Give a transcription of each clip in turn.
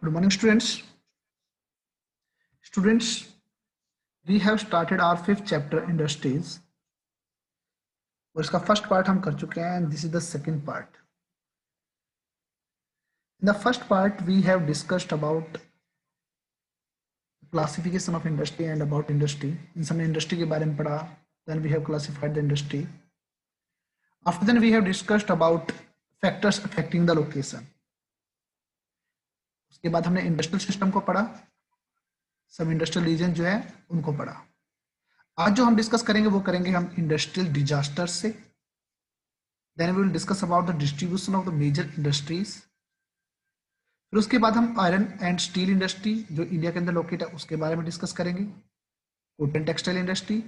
Good morning, students. Students, we have started our fifth chapter, industries. और इसका first part हम कर चुके हैं, and this is the second part. In the first part, we have discussed about classification of industry and about industry. इन सबने industry के बारे में पढ़ा. Then we have classified the industry. After that, we have discussed about factors affecting the location. उसके बाद हमने industrial system को पढ़ा, सब इंडस्ट्रियल रीजन जो है उनको पढ़ा. आज जो हम डिस्कस करेंगे वो करेंगे हम इंडस्ट्रियल डिजास्टर से. Then we will discuss about the distribution of the major industries. फिर उसके बाद हम आयरन एंड स्टील इंडस्ट्री जो इंडिया के अंदर लोकेट है उसके बारे में डिस्कस करेंगे. कॉटन टेक्सटाइल इंडस्ट्री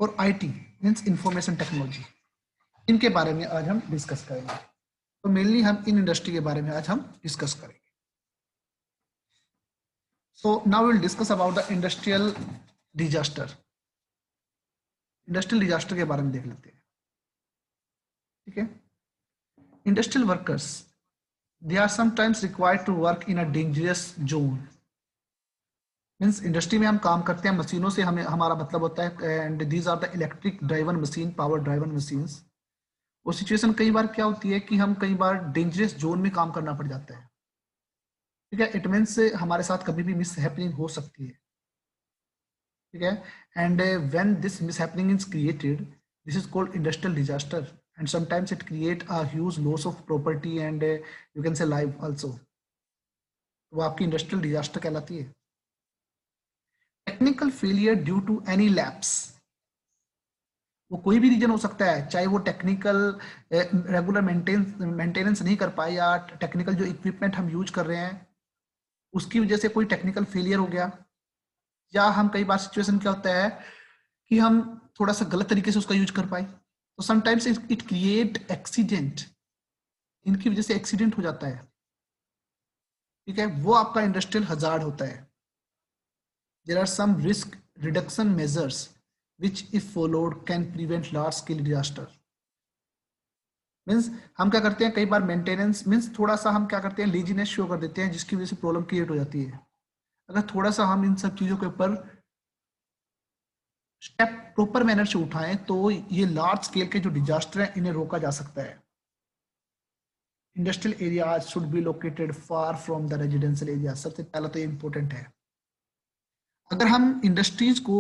और आईटी मींस इंफॉर्मेशन टेक्नोलॉजी, इनके बारे में आज हम डिस्कस करेंगे. तो मेनली हम इन इंडस्ट्री के बारे में आज हम डिस्कस करेंगे. So now we will discuss about the industrial disaster. Industrial disaster के बारे में देख लेते हैं. ठीक है. Industrial workers, they are sometimes required to work in a dangerous zone. Means industry में हम काम करते हैं, मशीनों से हमें हमारा मतलब होता है, and these are the electric driven machine, power driven machines. वो सिचुएशन कई बार क्या होती है कि हम कई बार डेंजरस जोन में काम करना पड़ जाता है. ठीक है. इट मीन्स से हमारे साथ कभी भी मिस हैपनिंग हो सकती है. ठीक है. And when this mishappening is created, this is called industrial disaster, and sometimes it create a huge loss of property and you can say life also. वो आपकी इंडस्ट्रियल डिजास्टर कहलाती है. Technical failure due to any lapse, वो कोई भी reason हो सकता है, चाहे वो टेक्निकल रेगुलर मेंटेनेंस नहीं कर पाए या टेक्निकल जो इक्विपमेंट हम यूज कर रहे हैं उसकी वजह से कोई टेक्निकल फेलियर हो गया, या हम कई बार सिचुएशन क्या होता है कि हम थोड़ा सा गलत तरीके से उसका यूज कर पाए, तो समटाइम्स इट क्रिएट एक्सीडेंट, इनकी वजह से एक्सीडेंट हो जाता है. ठीक है. वो आपका इंडस्ट्रियल हजार्ड होता है. There are some risk reduction measures which if followed can prevent large scale disaster. Means हम क्या करते हैं, कई बार मेंटेनेंस मीन्स थोड़ा सा हम क्या करते हैं, लेजीनेस शो कर देते हैं जिसकी वजह से प्रॉब्लम क्रिएट हो जाती है. अगर थोड़ा सा हम इन सब चीजों के ऊपर स्टेप प्रॉपर मैनर से उठाएं तो ये लार्ज स्केल के जो डिजास्टर है इन्हें रोका जा सकता है. Industrial area should be located far from the residential area. सबसे पहला तो ये इंपॉर्टेंट है. अगर हम इंडस्ट्रीज को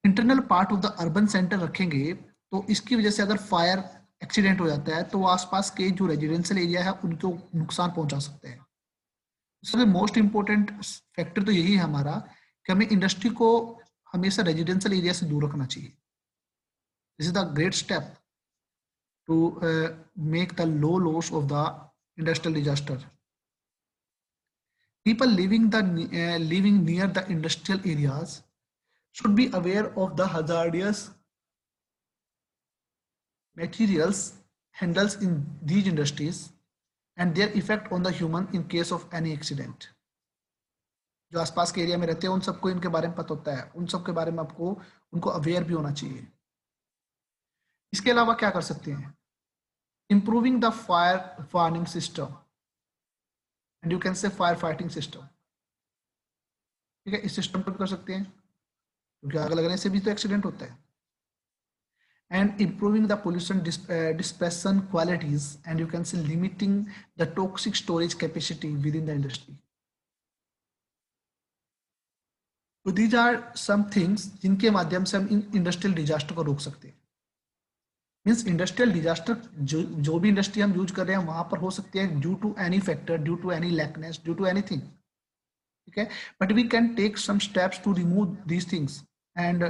internal part of the urban centre रखेंगे तो इसकी वजह से अगर फायर एक्सीडेंट हो जाता है तो वो आसपास के जो रेजिडेंशियल एरिया है उनको नुकसान पहुंचा सकते हैं. सबसे मोस्ट इंपॉर्टेंट फैक्टर तो यही है हमारा कि हमें इंडस्ट्री को हमेशा रेजिडेंशियल एरिया से दूर रखना चाहिए. This is the great step to make the low loss of the industrial disaster. People living near the industrial areas should be aware of the hazardous materials handles in these industries and their effect on the human in case of any accident. जो आसपास के area में रहते हैं उन सबको इनके बारे में पता होता है, उन सब के बारे में आपको उनको अवेयर भी होना चाहिए. इसके अलावा क्या कर सकते हैं, improving the fire warning system and you can से फायर फाइटिंग सिस्टम. ठीक है. इस सिस्टम पर कर सकते हैं क्योंकि आग लगने से भी तो एक्सीडेंट होता है. And improving the pollution dispersion qualities and you can से limiting the toxic storage capacity with in the industry. तो दीज आर सम थिंग्स जिनके माध्यम से हम इन इंडस्ट्रियल डिजास्टर को रोक सकते हैं. मीन्स इंडस्ट्रियल डिजास्टर जो भी इंडस्ट्री हम यूज कर रहे हैं वहां पर हो सकती है due to any factor, due to any lackness, due to anything. ठीक है. But we can take some steps to remove these things and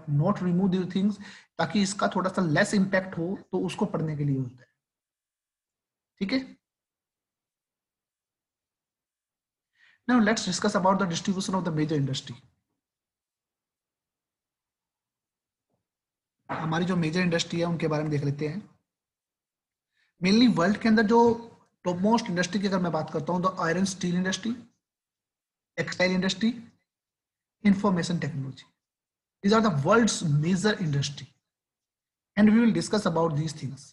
not remove these things, ताकि इसका थोड़ा सा लेस इम्पैक्ट हो तो उसको पढ़ने के लिए होता है. ठीक है. Now let's discuss about the distribution of the major industry. हमारी जो मेजर इंडस्ट्री है उनके बारे में देख लेते हैं. मेनली वर्ल्ड के अंदर जो टॉप मोस्ट इंडस्ट्री की अगर मैं बात करता हूं तो iron steel industry, textile industry, information technology. These are the world's major industry, and we will discuss about these things.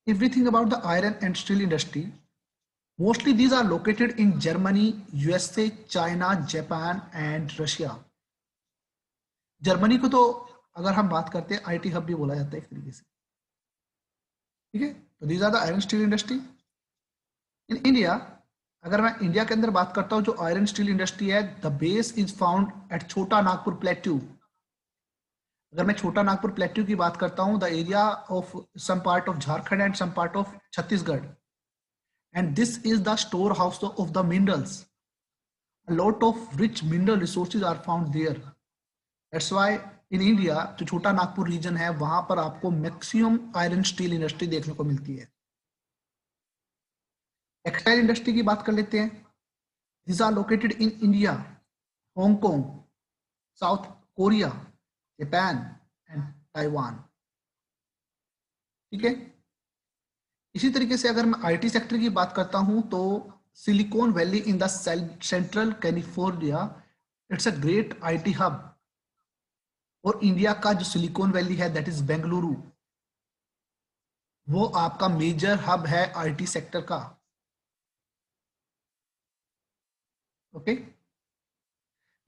If we think about the iron and steel industry, mostly these are located in Germany, USA, China, Japan and Russia. Germany को तो अगर हम बात करते हैं IT hub भी बोला जाता है एक तरीके से, ठीक है। तो these are the iron steel industry in India. अगर मैं इंडिया के अंदर बात करता हूं, जो आयरन स्टील इंडस्ट्री है, the base is found at Chota Nagpur plateau. अगर मैं छोटा नागपुर प्लेट्यू की बात करता हूं, the area of some part of Jharkhand and some part of Chhattisgarh, and this is the store house of the minerals. A lot of rich mineral resources are found there. That's why in India जो छोटा Nagpur reason है, वहां पर आपको maximum iron steel industry देखने को मिलती है। टेक्सटाइल इंडस्ट्री की बात कर लेते हैं। These are located in India, Hong Kong, South Korea, Japan and Taiwan, ठीक है। इसी तरीके से अगर मैं आईटी सेक्टर की बात करता हूं, तो silicon valley in the central California, it's a great IT hub. और इंडिया का जो सिलिकॉन वैली है, दैट इज बेंगलुरु, वो आपका मेजर हब है आईटी सेक्टर का। Okay,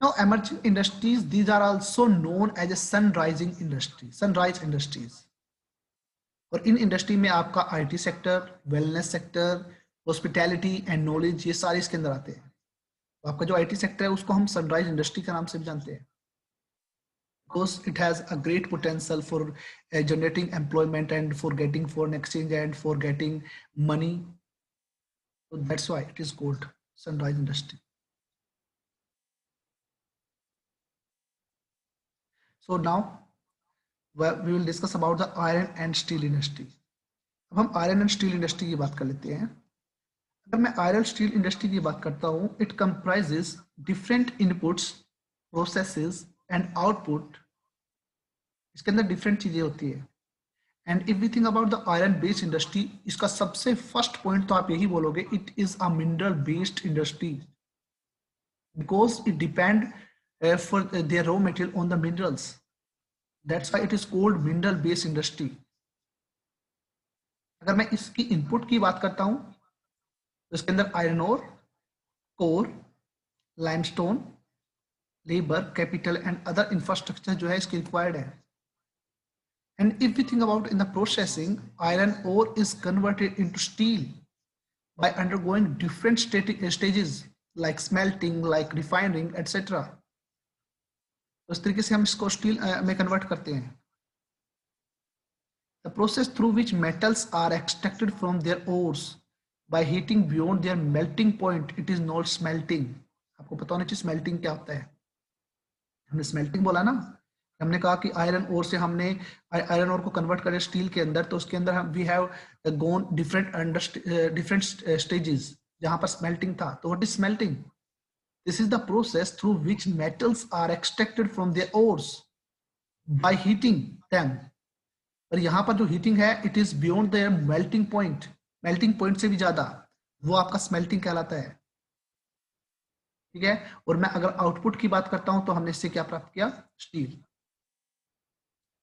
now emerging industries, these are also known as a sunrise industries। और in industry में आपका IT sector, wellness sector, hospitality and knowledge, ये सारे इसके अंदर आते हैं। तो आपका जो आईटी सेक्टर है, उसको हम सनराइज इंडस्ट्री के नाम से भी जानते हैं, because it has a great potential for generating employment and for getting foreign exchange and for getting money. So that's why it is called sunrise industry. So now we will discuss about the iron and steel industry. अब हम iron and steel industry की बात कर लेते हैं। अगर मैं iron steel industry की बात करता हूं, it comprises different inputs, processes and output. इसके अंदर डिफरेंट चीजें होती है। And if we think about the iron based industry, इसका सबसे फर्स्ट पॉइंट तो आप यही बोलोगे, it is a mineral based industry, because it depend for their raw material on the minerals. That's why it is called mineral based industry. अगर मैं इसकी input की बात करता हूं, तो इसके अंदर iron ore, core, limestone, labour, capital and other infrastructure जो है इसके रिक्वायर्ड है। And if we think about in the processing, iron ore is converted into steel by undergoing different stages like smelting, like refining, etc. तो इस तरीके से हम इसको स्टील में कन्वर्ट करते हैं। The process through which metals are extracted from their ores by heating beyond their melting point, it is not smelting. आपको पता होना चाहिए स्मेल्टिंग क्या होता है। हमने स्मेल्टिंग बोला ना, हमने कहा कि आयरन ओर से हमने आयरन ओर को कन्वर्ट करें स्टील के अंदर, तो उसके अंदर हम we have gone different stages जहां पर स्मेल्टिंग था। तो what is smelting? This is the process through which metals are extracted from their ores by heating them. और यहाँ पर जो हीटिंग है, it is beyond their melting point, melting point से भी ज्यादा, वो आपका स्मेल्टिंग कहलाता है, ठीक है। और मैं अगर आउटपुट की बात करता हूं, तो हमने इससे क्या प्राप्त किया? स्टील,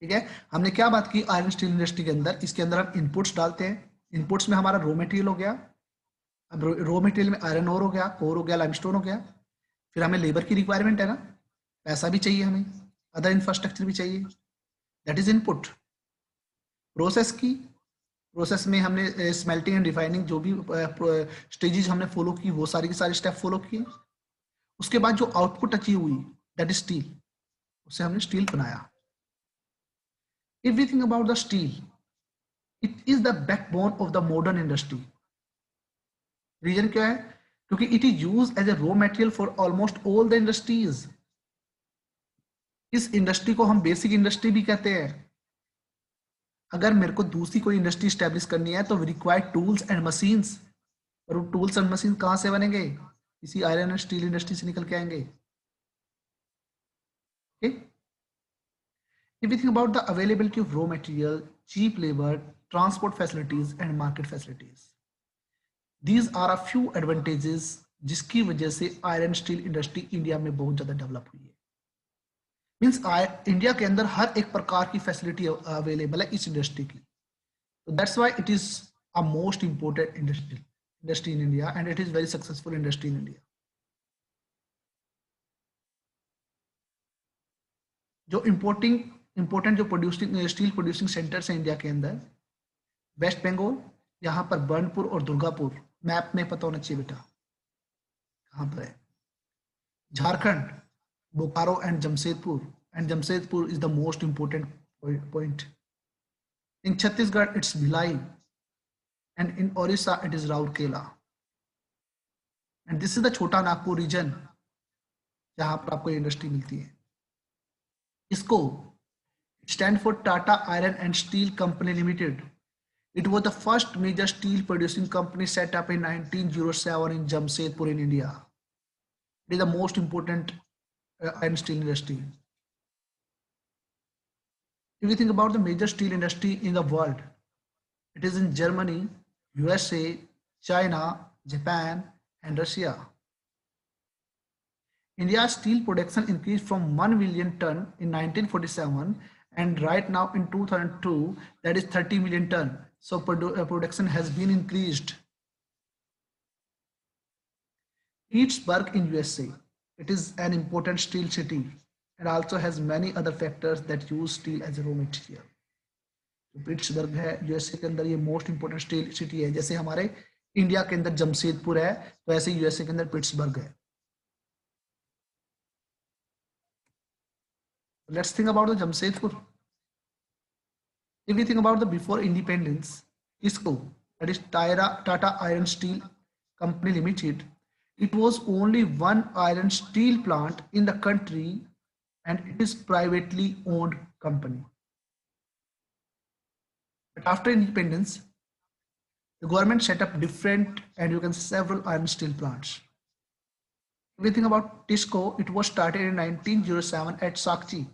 ठीक है। हमने क्या बात की आयरन स्टील इंडस्ट्री के अंदर? इसके अंदर हम इनपुट्स डालते हैं, इनपुट्स में हमारा रॉ मटेरियल हो गया, अब रॉ मटेरियल में आयरन ओर हो गया, कोर हो गया, लाइमस्टोन हो गया। फिर हमें लेबर की रिक्वायरमेंट है ना, पैसा भी चाहिए हमें, अदर इंफ्रास्ट्रक्चर भी चाहिए, दैट इज इनपुट। प्रोसेस की, प्रोसेस में हमने स्मेल्टिंग एंड रिफाइनिंग जो भी स्टेजेस हमने फॉलो की, वो सारी की सारी स्टेप फॉलो किए। उसके बाद जो आउटपुट अचीव हुई, दैट इज स्टील, उससे हमने स्टील बनाया। If we think about the steel, it is the backbone of the modern industry. Reason क्या है? क्योंकि it is used as a raw material for almost all the industries. इस industry को हम basic industry भी कहते हैं। अगर मेरे को दूसरी कोई इंडस्ट्री स्टैब्लिश करनी है, तो रिक्वायर्ड टूल्स एंड मशीन्स, और वो टूल्स एंड मशीन कहां से बनेंगे? इसी आयरन एंड स्टील इंडस्ट्री से निकल के आएंगे। okay? If we think about the availability of raw material, cheap labor, transport facilities and market facilities, these are a few advantages जिसकी वजह से आयरन स्टील इंडस्ट्री इंडिया में बहुत ज्यादा डेवलप हुई है। मींस इंडिया के अंदर हर एक प्रकार की फैसिलिटी अवेलेबल है इस इंडस्ट्री की। तो that's why it is a most important industry in India, and it is very successful industry in India. जो इम्पोर्टेंट जो प्रोड्यूसिंग स्टील प्रोड्यूसिंग सेंटर्स हैं इंडिया के अंदर, वेस्ट बंगाल, यहाँ पर बर्नपुर और दुर्गापुर, मैप में पता होना चाहिए बेटा कहाँ पर है, Jharkhand, Bokaro and Jamshedpur is the most important point. In Chhattisgarh it's Bhilai, and in Orissa it is Rourkela, and this is the छोटा नागपुर रीजन जहां पर आपको इंडस्ट्री मिलती है. इसको stand for Tata Iron and Steel Company Limited. It was the first major steel producing company set up in 1907 in Jamshedpur in India. It is the most important iron steel industry. If you think about the major steel industry in the world, it is in Germany, USA, China, Japan, and Russia. India's steel production increased from 1 million ton in 1947, and right now in 2002, that is 30 million ton. So production has been increased. Pittsburgh in USA, it is an important steel city and also has many other factors that use steel as a raw material. Pittsburgh है USA के अंदर, ये most important steel city है. जैसे हमारे India के अंदर जमशेदपुर है, तो ऐसे यूएसए के अंदर पिट्सबर्ग है. Let's think about the Jamshedpur. If you think about the before independence, इसको that is Tata iron steel company limited, it was only one iron steel plant in the country and it is privately owned company. But after independence, the government set up different and you can several iron steel plants. If we think about TISCO, it was started in 1907 at Sakchi,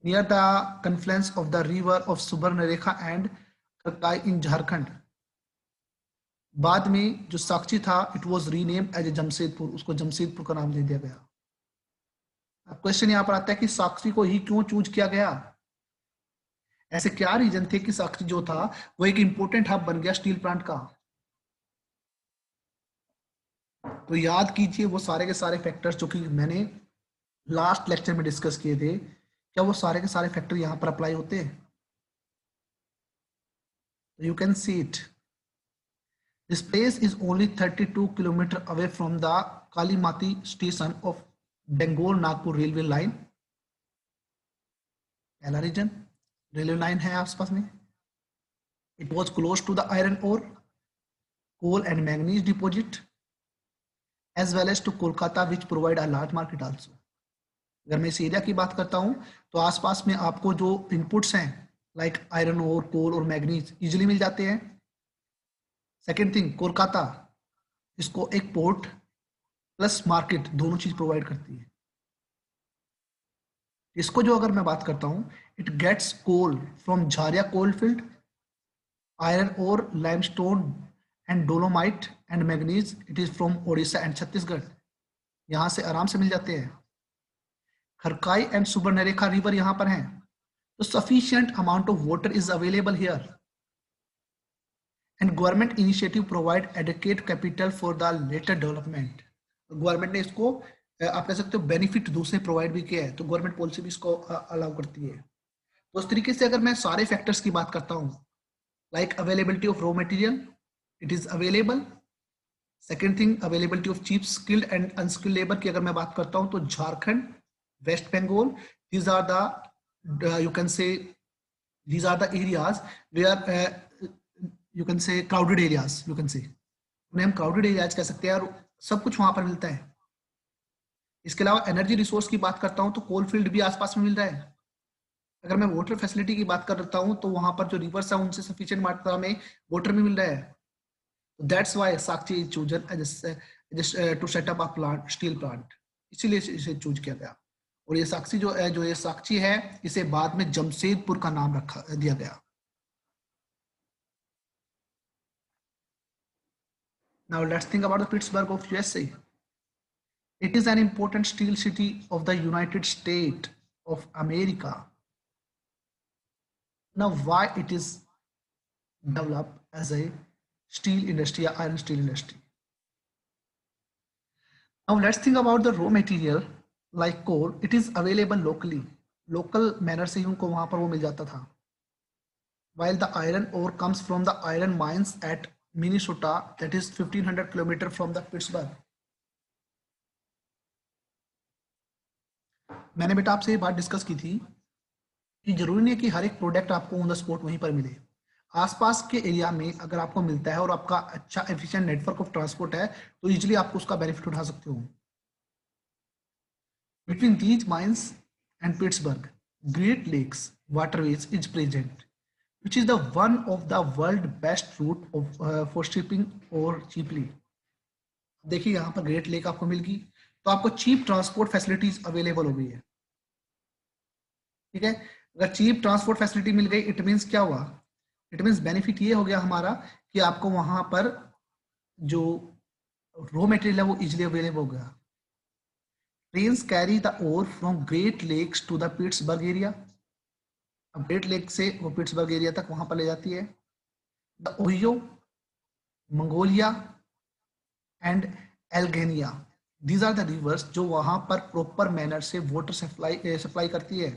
near the confluence of the river of Subarnarekha and Karkai in Jharkhand. बाद में जो साक्षी था, it was renamed as a Jamshedpur, उसको जमशेदपुर का नाम दे दिया गया. अब क्वेश्चन यहाँ पर आता है कि साक्षी को ही क्यों चूज किया गया, ऐसे क्या रीजन थे कि साक्षी जो था वो एक इंपोर्टेंट हब बन गया स्टील प्लांट का. तो याद कीजिए वो सारे के सारे फैक्टर्स जो कि मैंने लास्ट लेक्चर में डिस्कस किए थे, क्या वो सारे के सारे फैक्टर यहाँ पर अप्लाई होते हैं. You can see it. This place is only 32 km away from the Kalimati station of Bengal-Nagpur railway line. पहला रीजन रेलवे लाइन है आसपास में. It was close to the iron ore, coal and manganese deposit, as well as to Kolkata, which provide a large market also. अगर मैं इस area की बात करता हूँ तो आसपास में आपको जो इनपुट्स हैं लाइक आयरन ओर, कोल और मैग्नीज इजिली मिल जाते हैं. सेकेंड थिंग, कोलकाता इसको एक पोर्ट प्लस मार्केट दोनों चीज प्रोवाइड करती है. इसको जो अगर मैं बात करता हूं, it gets coal from Jharia coal field, iron और limestone and dolomite and manganese it is from Odisha and Chhattisgarh. यहां से आराम से मिल जाते हैं. खरकाई एंड सुबर्णरेखा रिवर यहां पर हैं, तो sufficient amount of water is available here. And government initiative provide adequate capital for the later development. Government ने इसको आप कह सकते हो बेनिफिट दूसरे प्रोवाइड भी किया है, तो गवर्नमेंट पॉलिसी भी इसको अलाउ करती है. तो उस तरीके से अगर मैं सारे फैक्टर्स की बात करता हूँ, like availability of raw material, it is available. Second thing, availability of cheap skilled and unskilled labour की अगर मैं बात करता हूँ, तो Jharkhand, West Bengal, these are the you can say these are the areas where you can say crowded areas, you can say उन्हें हम crowded areas कह सकते हैं, और सब कुछ वहां पर मिलता है. इसके अलावा एनर्जी रिसोर्स की बात करता हूं तो कोल फील्ड भी आसपास में मिल रहा है. अगर मैं वाटर फैसिलिटी की बात करता हूं तो वहां पर जो रिवर्स है उनसे सफिशिएंट मात्रा में वाटर भी मिल रहा है. That's why Sakchi is chosen as to set up a plant, steel plant, इसीलिए इसे चूज किया गया. और ये साक्षी जो है, जो ये साक्षी है, इसे बाद में जमशेदपुर का नाम रखा दिया गया. Now let's think about the Pittsburgh of USA. It is an important steel city of the United States of America. Now why it is developed as a steel industry या iron steel industry. Now let's think about the raw material like coal. It is available locally. Local manner से ही उनको वहां पर वो मिल जाता था. While the iron ore comes from the iron mines at Minnesota, that is 1500 kilometer from the Pittsburgh. मैंने बेटा आपसे ये बात डिस्कस की थी कि जरूरी नहीं है कि हर एक प्रोडक्ट आपको ऑन द स्पॉट वहीं पर मिले। आसपास के एरिया में अगर आपको मिलता है और आपका अच्छा एफिशिएंट नेटवर्क ऑफ ट्रांसपोर्ट है तो इजीली आपको उसका बेनिफिट उठा सकते हो। Between these mines and Pittsburgh, Great Lakes waterways is present, which is the one of the world best route of for shipping or cheaply. देखिए यहाँ पर ग्रेट लेक आपको मिल गई तो आपको चीप ट्रांसपोर्ट फैसिलिटीज अवेलेबल हो गई है। ठीक है, अगर चीप ट्रांसपोर्ट फैसिलिटी मिल गई इट मीन्स क्या हुआ, इट मीन्स बेनिफिट ये हो गया हमारा कि आपको वहां पर जो रॉ मटेरियल है वो इजिली अवेलेबल हो गया। Trains carry the ore from Great Lakes to the Pittsburgh area. अब ग्रेट लेक से वो पिट्सबर्ग एरिया तक वहां पर ले जाती है। The Ohio, Monongahela and Allegheny, these are the rivers जो वहां पर प्रॉपर मैनर से वाटर सप्लाई करती है।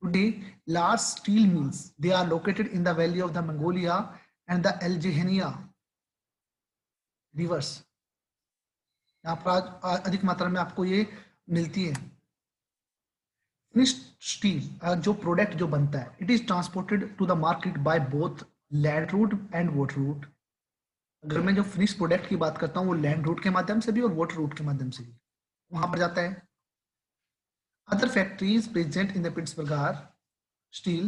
Today, large steel mills, they are located in the valley of the Mongolia and the Allegheny rivers. यहाँ पर अधिक मात्रा में आपको ये मिलती है। Finished steel जो प्रोडक्ट जो बनता है, it is transported to the market by both land route and water route. अगर मैं जो फिनिश प्रोडक्ट की बात करता हूँ वो लैंड रूट के माध्यम से भी और वाटर रूट के माध्यम से भी वहां पर जाता है। Other factories present in the Pittsburgh are steel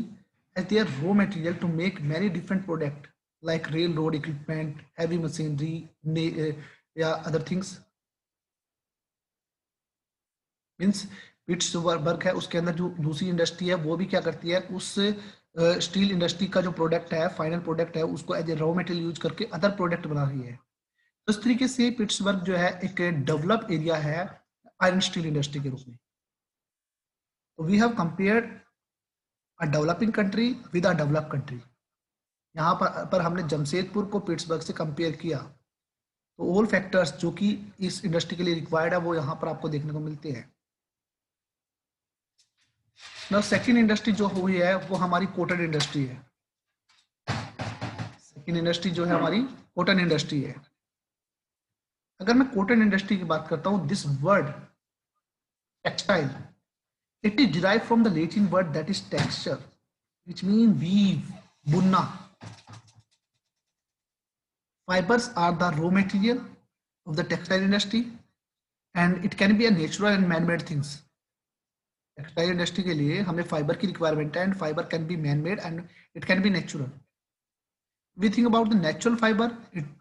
as their raw material to make many different products like railroad equipment, heavy machinery, yeah, other things. Means Pittsburgh है उसके अंदर जो दूसरी इंडस्ट्री है वो भी क्या करती है, उस स्टील इंडस्ट्री का जो प्रोडक्ट है, फाइनल प्रोडक्ट है, उसको as a raw material use करके अदर प्रोडक्ट बना रही है। तो इस तरीके से पिट्सबर्ग जो है एक डेवलप एरिया है आयरन स्टील इंडस्ट्री के रूप में। We have compared a developing country with a develop country. यहाँ पर हमने जमशेदपुर को पिट्सबर्ग से कंपेयर किया तो ऑल फैक्टर्स जो कि इस इंडस्ट्री के लिए रिक्वायर्ड है वो यहाँ पर आपको देखने को मिलते हैं। सेकेंड इंडस्ट्री जो हुई है वो हमारी कॉटन इंडस्ट्री है। सेकेंड इंडस्ट्री जो है हमारी कॉटन इंडस्ट्री है। अगर मैं कॉटन इंडस्ट्री की बात करता हूँ, this word textile, it is derived from the Latin word that is texture, which means weave, bunna. Fibers are the raw material of the textile industry and it can be a natural and man-made things. Textile industry के लिए हमें fibre की requirement है and fiber can be man-made and it can be natural. We think about the natural fiber,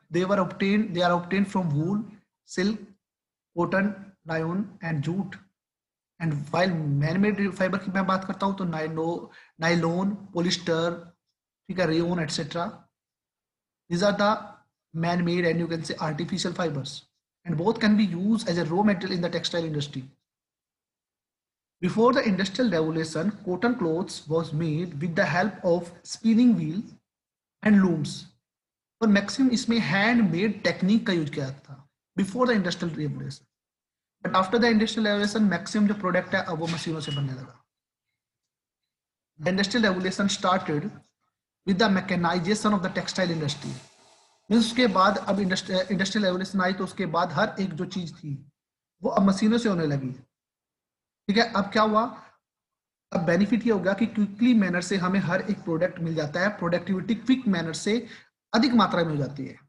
they are obtained from wool, silk, cotton, nylon and jute. And while man-made fibre की मैं बात करता हूं तो nylon, polyester, ठीक है, rayon etcetera, these are the man made and you can say artificial fibres and both can be used as a raw material in the textile industry. Before the industrial revolution cotton cloths was made with the help of spinning wheel and looms, और maximum इसमें handmade technique का use किया था before the industrial revolution. But after the industrial revolution maximum जो product है अब वो मशीनों से बनने लगा। The industrial revolution started with the mechanisation of the textile industry. Means उसके बाद अब इंडस्ट्रियल रेवोल्यूशन आई तो उसके बाद हर एक जो चीज थी वो अब मशीनों से होने लगी। ठीक है, अब क्या हुआ, अब बेनिफिट ये होगा कि क्विकली मैनर से हमें हर एक प्रोडक्ट मिल जाता है, प्रोडक्टिविटी क्विक मैनर से अधिक मात्रा में हो जाती है।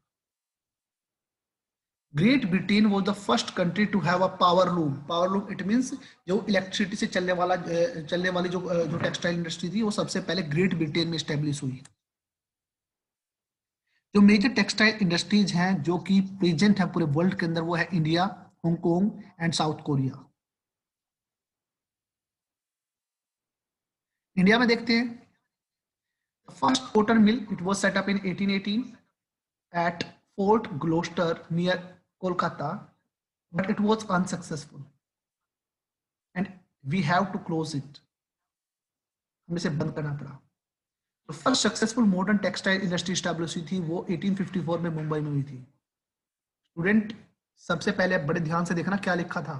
Great Britain was the first country to have a power loom. Power loom it means जो इलेक्ट्रिसिटी से चलने वाली जो टेक्सटाइल इंडस्ट्री थी वो सबसे पहले ग्रेट ब्रिटेन में स्टेब्लिश हुई। जो मेजर टेक्सटाइल इंडस्ट्रीज हैं जो कि प्रेजेंट है पूरे वर्ल्ड के अंदर वो है India, Hong Kong and south Korea. India में देखते हैं, first cotton mill it was set up in 1818 at Fort Gloster near Kolkata, but it was unsuccessful and we have to close it. हमें इसे बंद करना पड़ा। तो first successful modern textile industry establish हुई थी वो 1854 में मुंबई में हुई थी। स्टूडेंट सबसे पहले बड़े ध्यान से देखना क्या लिखा था।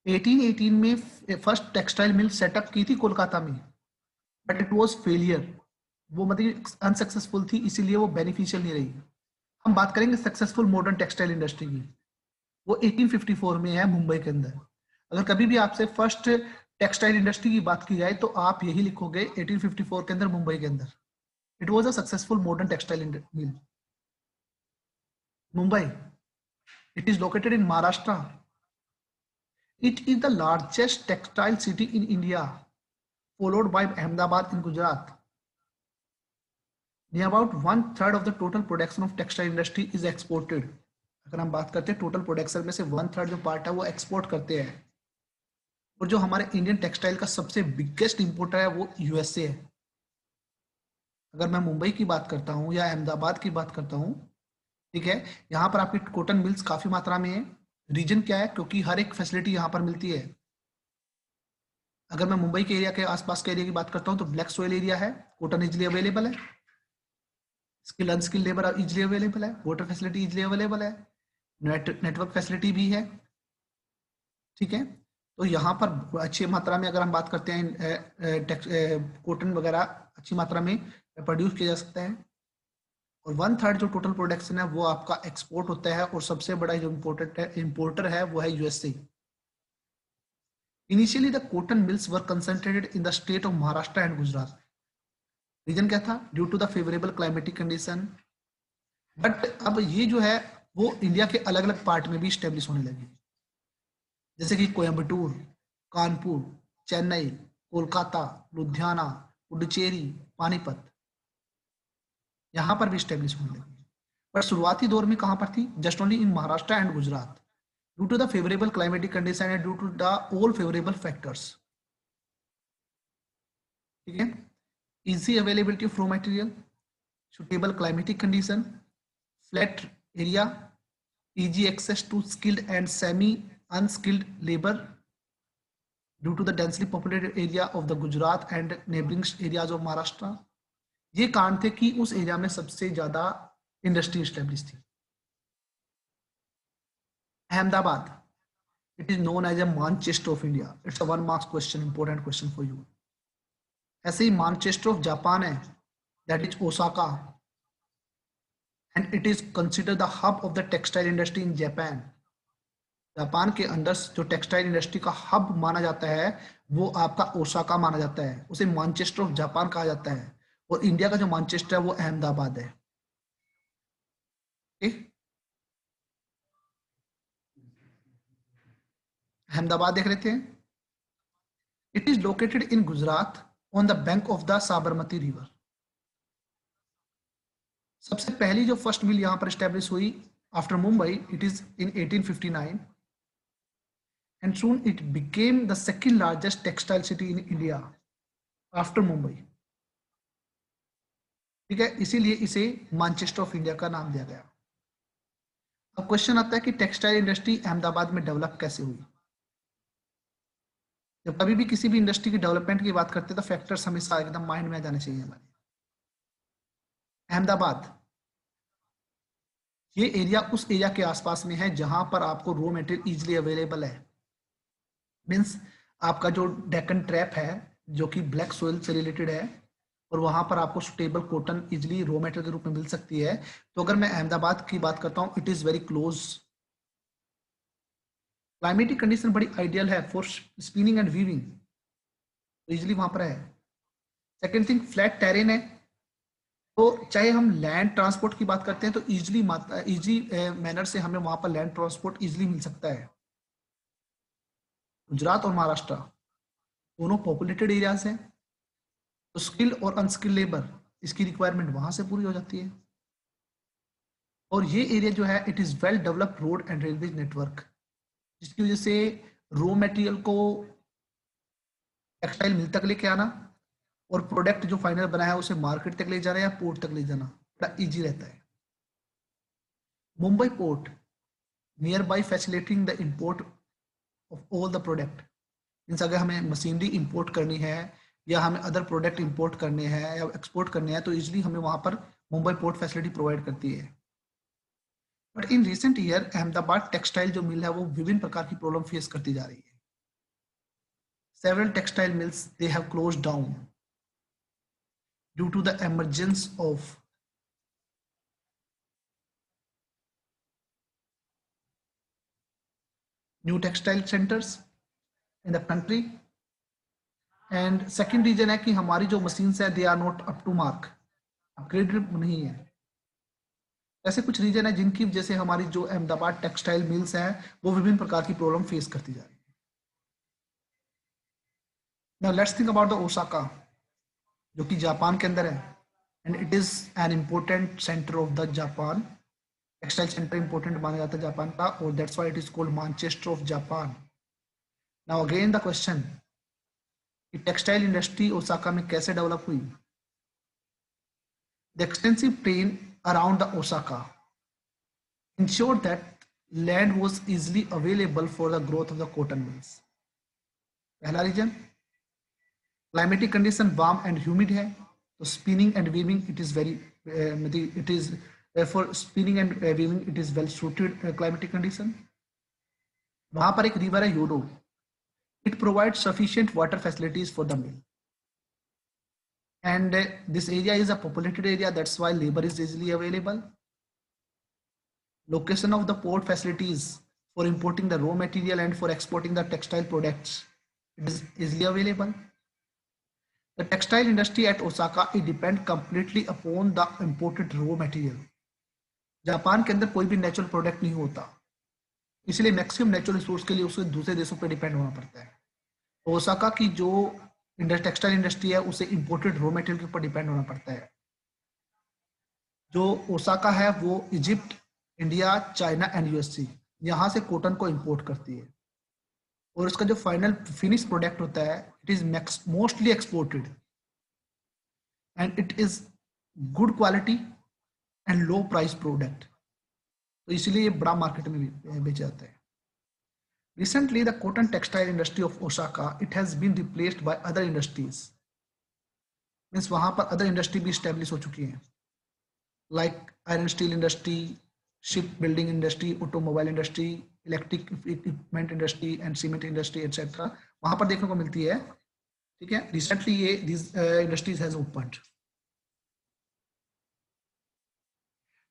1818 में फर्स्ट टेक्सटाइल मिल सेटअप की थी कोलकाता में, बट इट वाज फेलियर। वो मतलब अनसक्सेसफुल थी, इसीलिए वो बेनिफिशियल नहीं रही। हम बात करेंगे सक्सेसफुल मॉडर्न टेक्सटाइल इंडस्ट्री की, वो 1854 में है मुंबई के अंदर। अगर कभी भी आपसे फर्स्ट टेक्सटाइल इंडस्ट्री की बात की जाए तो आप यही लिखोगे 1854 के अंदर मुंबई के अंदर। It was a successful modern textile mill. Mumbai, it is located in Maharashtra. It is the largest textile city in India, followed by Ahmedabad in Gujarat. Near about 1/3 of the total production of textile industry is exported. अगर हम बात करते हैं total production में से 1/3 जो part है वो एक्सपोर्ट करते हैं। और जो हमारे इंडियन टेक्सटाइल का सबसे बिगेस्ट इंपोर्टर है वो यूएसए है। अगर मैं मुंबई की बात करता हूँ या अहमदाबाद की बात करता हूँ, ठीक है, यहाँ पर आपकी कॉटन मिल्स काफी मात्रा में है। रीजन क्या है? क्योंकि हर एक फैसिलिटी यहाँ पर मिलती है। अगर मैं मुंबई के एरिया के आसपास के एरिया की बात करता हूँ तो ब्लैक सोइल एरिया है, कॉटन इजिली अवेलेबल है, skill unskilled labour easily available है, वाटर फैसिलिटी इजिली अवेलेबल है, नेटवर्क फैसिलिटी भी है। ठीक है, तो यहाँ पर अच्छी मात्रा में अगर हम बात करते हैं कॉटन वगैरह अच्छी मात्रा में प्रोड्यूस किया जा सकता है। और 1/3 जो टोटल प्रोडक्शन है वो आपका एक्सपोर्ट होता है, और सबसे बड़ा जो इम्पोर्टर है वो है USA. Initially, the cotton mills were concentrated in the state of Maharashtra and Gujarat. Reason क्या था? Due to the favourable climatic condition. But अब ये जो है वो इंडिया के अलग अलग पार्ट में भी स्टेब्लिश होने लगी, जैसे कि कोयम्बटूर, कानपुर, चेन्नई, कोलकाता, लुधियाना, पुडुचेरी, पानीपत, यहाँ पर भी स्टेब्लिश होने लगी। पर शुरुआती दौर में कहाँ पर थी? Just only in Maharashtra and Gujarat, due to the favorable climatic condition and due to the all favorable factors. ठीक है, easy availability of raw material, suitable climatic condition, flat area, easy access to skilled and semi unskilled labor due to the densely populated area of the Gujarat and neighboring areas of Maharashtra. ये कारण थे कि उस area में सबसे ज्यादा industry establish थी। Ahmedabad, it is known as a Manchester of India. It's a 1 marks question, important question for you. ऐसे ही मानचेस्टर ऑफ जापान है, that is Osaka, and it is considered the hub of the textile industry in Japan. Japan के अंदर जो textile industry का hub माना जाता है वो आपका ओसाका माना जाता है, उसे मानचेस्टर ऑफ जापान कहा जाता है। और इंडिया का जो मानचेस्टर है वो अहमदाबाद है। अहमदाबाद देख रहे थे। It is located in Gujarat on the bank of the Sabarmati river. सबसे पहली जो फर्स्ट मिल यहां पर स्टैब्लिश हुई after Mumbai, it is in 1859, and soon it became the second largest textile city in India after Mumbai. ठीक है, इसीलिए इसे मैनचेस्टर ऑफ इंडिया का नाम दिया गया। अब क्वेश्चन आता है कि टेक्सटाइल इंडस्ट्री अहमदाबाद में डेवलप कैसे हुई। जब कभी भी किसी भी इंडस्ट्री की डेवलपमेंट की बात करते हैं तो फैक्टर्स हमेशा एकदम माइंड में आ जाने चाहिए हमारे। अहमदाबाद, ये एरिया उस एरिया के आसपास में है जहां पर आपको रॉ मटेरियल इजीली अवेलेबल है। मींस आपका जो डेक्कन ट्रैप है जो कि ब्लैक सोइल से रिलेटेड है, और वहां पर आपको suitable cotton easily raw material के रूप में मिल सकती है। तो अगर मैं अहमदाबाद की बात करता हूं, it is very close. Climatic condition बड़ी आइडियल है फॉर स्पिनिंग एंड वीविंग, तो इजिली वहां पर है। सेकेंड थिंग, फ्लैट टेरेन है, तो चाहे हम लैंड ट्रांसपोर्ट की बात करते हैं तो इजी मैनर से हमें वहां पर लैंड ट्रांसपोर्ट इजिली मिल सकता है। गुजरात और महाराष्ट्र दोनों पॉपुलेटेड एरियाज हैं, तो स्किल और अनस्किल लेबर इसकी रिक्वायरमेंट वहां से पूरी हो जाती है। और ये एरिया जो है it is well developed road and railway network, जिसकी वजह से रॉ मटेरियल को टेक्सटाइल मिल तक लेके आना और प्रोडक्ट जो फाइनल बना है उसे मार्केट तक ले जाना या पोर्ट तक ले जाना बड़ा इजी रहता है। Mumbai port near by facilitating the import of all the product. Means अगर हमें मशीनरी इंपोर्ट करनी है या हमें अदर प्रोडक्ट इंपोर्ट करने हैं या एक्सपोर्ट करने हैं, तो इजिली हमें वहां पर मुंबई पोर्ट फैसिलिटी प्रोवाइड करती है। But in recent year Ahmedabad textile जो मिल है वो विभिन्न प्रकार की प्रॉब्लम फेस करती जा रही है। Several textile mills they have closed down due to the emergence of new textile centers in the country, and second reason है कि हमारी जो machines है they are not up to mark, upgraded नहीं है। ऐसे कुछ रीजन है जिनकी वजह से हमारी जो अहमदाबाद टेक्सटाइल मिल्स है वो विभिन्न प्रकार की प्रॉब्लम फेस करती जा रही है। Now let's think about the Osaka, जो कि जापान के अंदर है, and it is an important centre of the Japan. Textile centre important माना जाता है जापान का, और that's why it is called Manchester of Japan. Now again the question कि टेक्सटाइल इंडस्ट्री ओसाका में कैसे डेवलप हुई। The extensive plain around the Osaka ensured that land was easily available for the growth of the cotton mills. पहला reason, climatic condition warm and humid है, तो spinning and weaving it is very it is for spinning and weaving it is well suited climatic condition. वहां पर एक river है योडो, it provide sufficient water facilities for the mill, and this area is a populated area, that's why labor is easily available. Location of the port facilities for importing the raw material and for exporting the textile products, it is easily available. The textile industry at Osaka it depend completely upon the imported raw material. Japan के अंदर कोई भी natural product नहीं होता, इसलिए maximum natural resource के लिए उसे दूसरे देशों पर डिपेंड होना पड़ता है। ओसाका की जो टेक्सटाइल इंडस्ट्री है उसे इंपोर्टेड रॉ मटेरियल के ऊपर डिपेंड होना पड़ता है। जो ओसाका है वो Egypt, India, China and USA यहाँ से कॉटन को इंपोर्ट करती है, और इसका जो फाइनल फिनिश प्रोडक्ट होता है it is mostly exported, and it is good quality and low price product, तो इसलिए ये बड़ा मार्केट में बेचा जाता है। Recently, the cotton textile industry of Osaka it has been replaced by other industries. Means वहां पर अदर इंडस्ट्री भी स्टेब्लिश हो चुकी हैं, like iron steel industry, ship building industry, automobile industry, electric equipment industry and cement industry etcetera वहां पर देखने को मिलती है। ठीक है, रिसेंटली ये this industries has opened.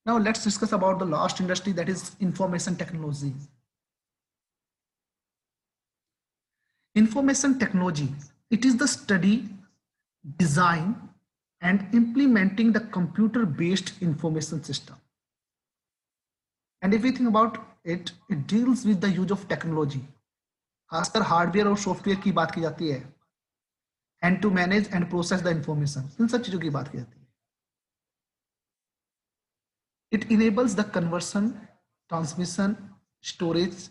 Now let's discuss about the last industry that is information technology. Information technology, it is the study, design and implementing the computer-based information system. And if we think about it, it deals with the use of technology. खासकर hardware और software की बात की जाती है, and to manage and process the information, इन सब चीजों की बात की जाती है। It enables the conversion, transmission, storage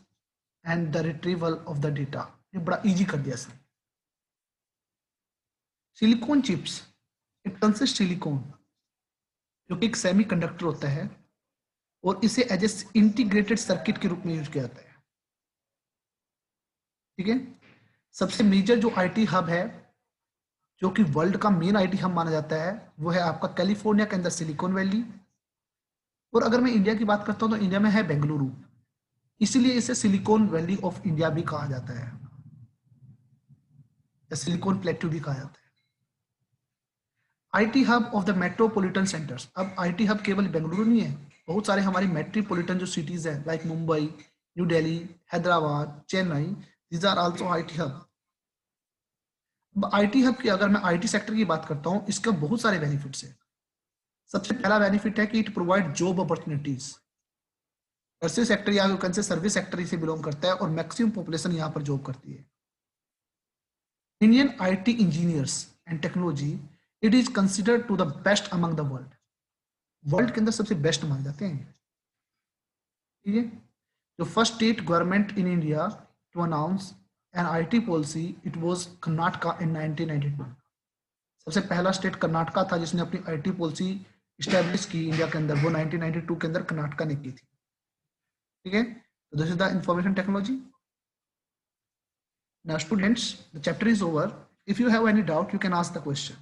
and the retrieval of the data. ये बड़ा इजी कर दिया sir. Silicon chips, it consist silicon जो कि एक सेमीकंडक्टर होता है, और इसे एज ए इंटीग्रेटेड सर्किट के रूप में यूज किया जाता है। ठीक है, सबसे मेजर जो आईटी हब है, जो कि वर्ल्ड का मेन आईटी हब माना जाता है, वो है आपका कैलिफोर्निया के अंदर सिलिकॉन वैली। और अगर मैं इंडिया की बात करता हूं तो इंडिया में है बेंगलुरु, इसीलिए इसे सिलिकॉन वैली ऑफ इंडिया भी कहा जाता है, सिलिकॉन प्लेट्यू भी कहा जाता है। IT hub of the metropolitan centres, अब आईटी हब केवल बेंगलुरु नहीं है, बहुत सारे हमारी मेट्रोपॉलिटन जो सिटीज है like Mumbai, New Delhi, Hyderabad, Chennai, these are also IT hub. IT hub की अगर मैं आईटी सेक्टर की बात करता हूं, इसके बहुत सारे बेनिफिट्स है। सबसे पहला बेनिफिट है कि it provide job opportunities. Service sector या सर्विस सेक्टर इसे बिलोंग करता है, और मैक्सिमम पॉपुलेशन यहाँ पर जॉब करती है। Indian IT engineers and technology, it is considered to the best among the world. World के अंदर सबसे बेस्ट माने जाते हैं। ठीक है, जो first state government in India to announce an IT policy it was Karnataka in 1992। सबसे पहला स्टेट कर्नाटका था जिसने अपनी आईटी पॉलिसी इस्टेब्लिश की इंडिया के अंदर, वो 1992 के अंदर कर्नाटका ने की थी। ठीक है, तो this is the information technology. Now students, the chapter is over. If you have any doubt, you can ask the question.